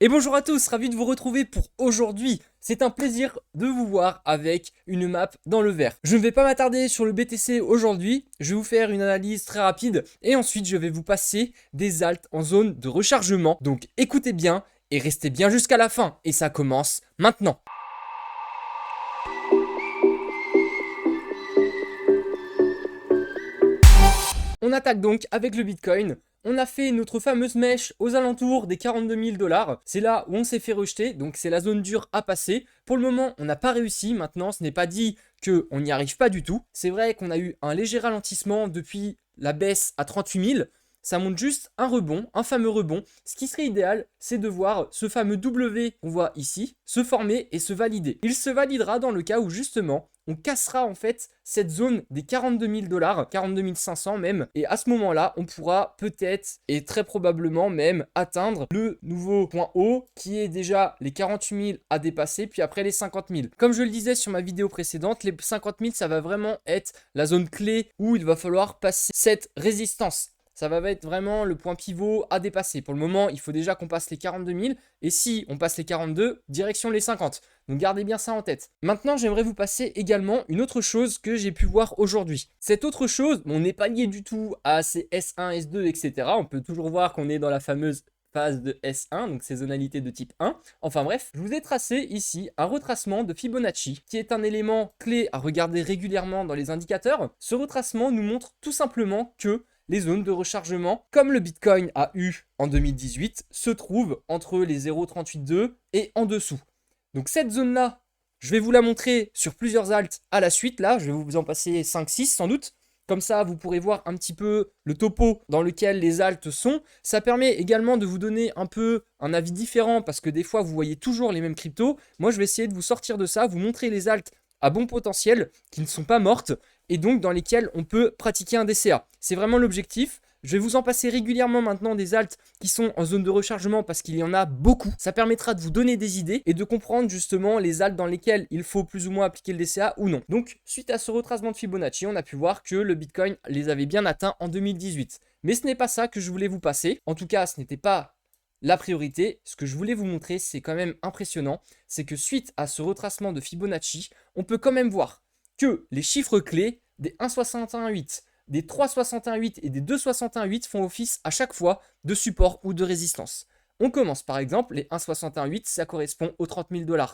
Et bonjour à tous, ravi de vous retrouver pour aujourd'hui. C'est un plaisir de vous voir avec une map dans le vert. Je ne vais pas m'attarder sur le BTC aujourd'hui, je vais vous faire une analyse très rapide et ensuite je vais vous passer des alts en zone de rechargement. Donc écoutez bien et restez bien jusqu'à la fin et ça commence maintenant. On attaque donc avec le Bitcoin. On a fait notre fameuse mèche aux alentours des 42 000 $. C'est là où on s'est fait rejeter, donc c'est la zone dure à passer. Pour le moment, on n'a pas réussi. Maintenant, ce n'est pas dit qu'on n'y arrive pas du tout. C'est vrai qu'on a eu un léger ralentissement depuis la baisse à 38 000. Ça montre juste un rebond, un fameux rebond. Ce qui serait idéal, c'est de voir ce fameux W qu'on voit ici se former et se valider. Il se validera dans le cas où justement on cassera en fait cette zone des 42 000 $, 42 500 même, et à ce moment-là, on pourra peut-être et très probablement même atteindre le nouveau point haut qui est déjà les 48 000 à dépasser, puis après les 50 000. Comme je le disais sur ma vidéo précédente, les 50 000, ça va vraiment être la zone clé où il va falloir passer cette résistance. Ça va être vraiment le point pivot à dépasser. Pour le moment, il faut déjà qu'on passe les 42 000. Et si on passe les 42, direction les 50. Donc gardez bien ça en tête. Maintenant, j'aimerais vous passer également une autre chose que j'ai pu voir aujourd'hui. Cette autre chose, on n'est pas lié du tout à ces S1, S2, etc. On peut toujours voir qu'on est dans la fameuse phase de S1, donc saisonnalité de type 1. Enfin bref, je vous ai tracé ici un retracement de Fibonacci, qui est un élément clé à regarder régulièrement dans les indicateurs. Ce retracement nous montre tout simplement que les zones de rechargement, comme le Bitcoin a eu en 2018, se trouvent entre les 0,382 et en dessous. Donc cette zone-là, je vais vous la montrer sur plusieurs alts à la suite. Là, je vais vous en passer 5-6 sans doute. Comme ça, vous pourrez voir un petit peu le topo dans lequel les alts sont. Ça permet également de vous donner un peu un avis différent parce que des fois, vous voyez toujours les mêmes cryptos. Moi, je vais essayer de vous sortir de ça, vous montrer les alts à bon potentiel qui ne sont pas mortes et donc dans lesquelles on peut pratiquer un DCA. C'est vraiment l'objectif. Je vais vous en passer régulièrement maintenant des alts qui sont en zone de rechargement parce qu'il y en a beaucoup. Ça permettra de vous donner des idées et de comprendre justement les alts dans lesquelles il faut plus ou moins appliquer le DCA ou non. Donc, suite à ce retracement de Fibonacci, on a pu voir que le Bitcoin les avait bien atteints en 2018. Mais ce n'est pas ça que je voulais vous passer. En tout cas, ce n'était pas la priorité. Ce que je voulais vous montrer, c'est quand même impressionnant. C'est que suite à ce retracement de Fibonacci, on peut quand même voir que les chiffres clés des 1,618, des 3,618 et des 2,618 font office à chaque fois de support ou de résistance. On commence par exemple, les 1,618, ça correspond aux 30 000 $.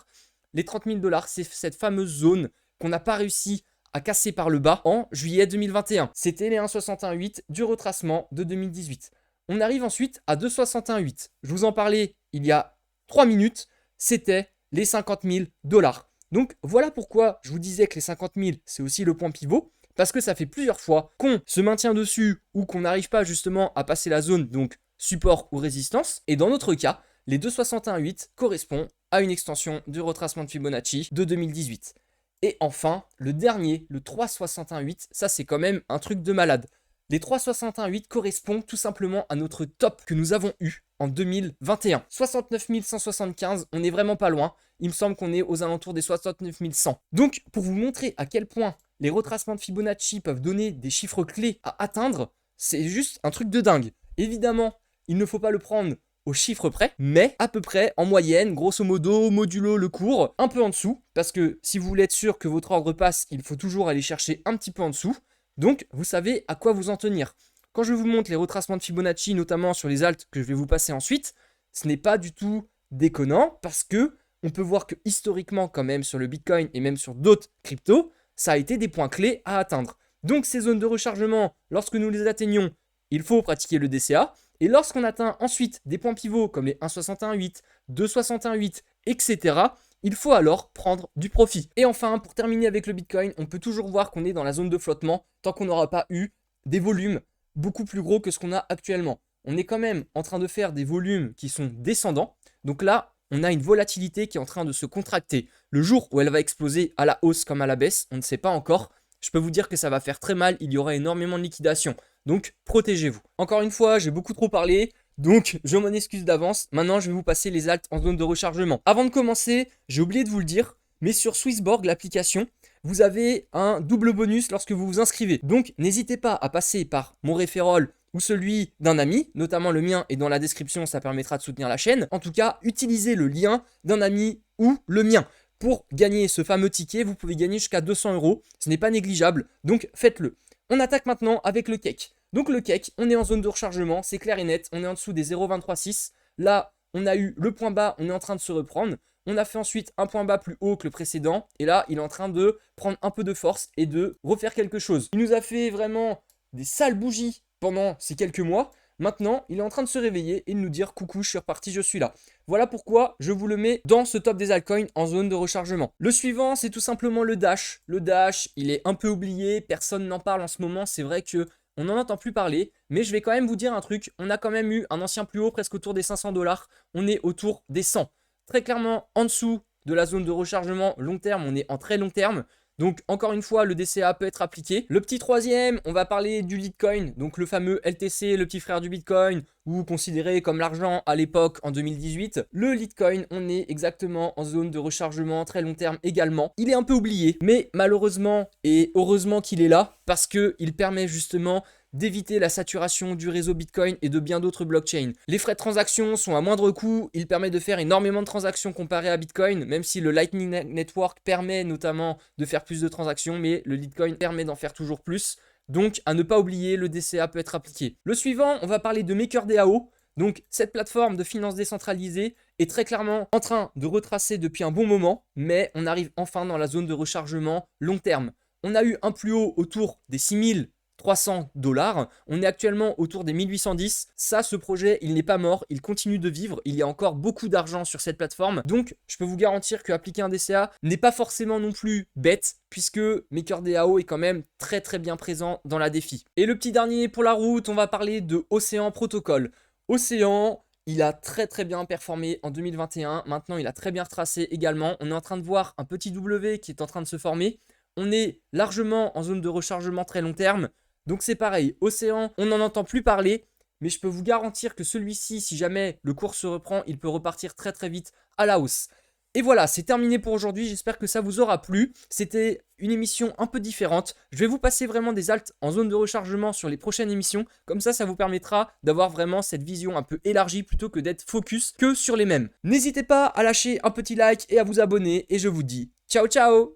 Les 30 000 $, c'est cette fameuse zone qu'on n'a pas réussi à casser par le bas en juillet 2021. C'était les 1,618 du retracement de 2018. On arrive ensuite à 2,618. Je vous en parlais il y a 3 minutes, c'était les 50 000 $. Donc voilà pourquoi je vous disais que les 50 000, c'est aussi le point pivot, parce que ça fait plusieurs fois qu'on se maintient dessus ou qu'on n'arrive pas justement à passer la zone, donc support ou résistance. Et dans notre cas, les 2,618 correspond à une extension du retracement de Fibonacci de 2018. Et enfin, le dernier, le 3,618, ça c'est quand même un truc de malade. Les 3,618 correspondent tout simplement à notre top que nous avons eu en 2021. 69 175, on n'est vraiment pas loin. Il me semble qu'on est aux alentours des 69 100. Donc, pour vous montrer à quel point les retracements de Fibonacci peuvent donner des chiffres clés à atteindre, c'est juste un truc de dingue. Évidemment, il ne faut pas le prendre au chiffre près, mais à peu près en moyenne, grosso modo, modulo le cours, un peu en dessous, parce que si vous voulez être sûr que votre ordre passe, il faut toujours aller chercher un petit peu en dessous. Donc, vous savez à quoi vous en tenir. Quand je vous montre les retracements de Fibonacci, notamment sur les alts que je vais vous passer ensuite, ce n'est pas du tout déconnant parce que on peut voir que historiquement, quand même, sur le Bitcoin et même sur d'autres cryptos, ça a été des points clés à atteindre. Donc, ces zones de rechargement, lorsque nous les atteignons, il faut pratiquer le DCA. Et lorsqu'on atteint ensuite des points pivots comme les 1,618, 2,618, etc., il faut alors prendre du profit. Et enfin, pour terminer avec le Bitcoin, on peut toujours voir qu'on est dans la zone de flottement tant qu'on n'aura pas eu des volumes beaucoup plus gros que ce qu'on a actuellement. On est quand même en train de faire des volumes qui sont descendants. Donc là, on a une volatilité qui est en train de se contracter. Le jour où elle va exploser à la hausse comme à la baisse, on ne sait pas encore. Je peux vous dire que ça va faire très mal, il y aura énormément de liquidation. Donc, protégez-vous. Encore une fois, j'ai beaucoup trop parlé. Donc, je m'en excuse d'avance. Maintenant, je vais vous passer les alts en zone de rechargement. Avant de commencer, j'ai oublié de vous le dire, mais sur Swissborg, l'application, vous avez un double bonus lorsque vous vous inscrivez. Donc, n'hésitez pas à passer par mon référol ou celui d'un ami, notamment le mien est dans la description, ça permettra de soutenir la chaîne. En tout cas, utilisez le lien d'un ami ou le mien. Pour gagner ce fameux ticket, vous pouvez gagner jusqu'à 200 €. Ce n'est pas négligeable, donc faites-le. On attaque maintenant avec le cake. Donc le cake, on est en zone de rechargement, c'est clair et net, on est en dessous des 0,236. Là, on a eu le point bas, on est en train de se reprendre. On a fait ensuite un point bas plus haut que le précédent. Et là, il est en train de prendre un peu de force et de refaire quelque chose. Il nous a fait vraiment des sales bougies pendant ces quelques mois. Maintenant, il est en train de se réveiller et de nous dire « Coucou, je suis reparti, je suis là ». Voilà pourquoi je vous le mets dans ce top des altcoins en zone de rechargement. Le suivant, c'est tout simplement le Dash. Le Dash, il est un peu oublié, personne n'en parle en ce moment. C'est vrai que on n'en entend plus parler, mais je vais quand même vous dire un truc. On a quand même eu un ancien plus haut, presque autour des 500 $. On est autour des 100. Très clairement, en dessous de la zone de rechargement long terme, on est en très long terme. Donc, encore une fois, le DCA peut être appliqué. Le petit troisième, on va parler du Litecoin, donc le fameux LTC, le petit frère du Bitcoin, ou considéré comme l'argent à l'époque en 2018. Le Litecoin, on est exactement en zone de rechargement très long terme également. Il est un peu oublié, mais malheureusement et heureusement qu'il est là, parce qu'il permet justement d'éviter la saturation du réseau Bitcoin et de bien d'autres blockchains. Les frais de transaction sont à moindre coût, il permet de faire énormément de transactions comparé à Bitcoin, même si le Lightning Network permet notamment de faire plus de transactions, mais le Litecoin permet d'en faire toujours plus. Donc à ne pas oublier, le DCA peut être appliqué. Le suivant, on va parler de MakerDAO. Donc cette plateforme de finance décentralisée est très clairement en train de retracer depuis un bon moment, mais on arrive enfin dans la zone de rechargement long terme. On a eu un plus haut autour des 6300 $. On est actuellement autour des 1810. Ça, ce projet, il n'est pas mort. Il continue de vivre. Il y a encore beaucoup d'argent sur cette plateforme. Donc, je peux vous garantir qu'appliquer un DCA n'est pas forcément non plus bête, puisque MakerDAO est quand même très très bien présent dans la défi. Et le petit dernier pour la route, on va parler de Océan Protocol. Océan, il a très très bien performé en 2021. Maintenant, il a très bien retracé également. On est en train de voir un petit W qui est en train de se former. On est largement en zone de rechargement très long terme. Donc c'est pareil, Océan, on n'en entend plus parler, mais je peux vous garantir que celui-ci, si jamais le cours se reprend, il peut repartir très très vite à la hausse. Et voilà, c'est terminé pour aujourd'hui, j'espère que ça vous aura plu. C'était une émission un peu différente. Je vais vous passer vraiment des alts en zone de rechargement sur les prochaines émissions. Comme ça vous permettra d'avoir vraiment cette vision un peu élargie plutôt que d'être focus que sur les mêmes. N'hésitez pas à lâcher un petit like et à vous abonner. Et je vous dis ciao ciao!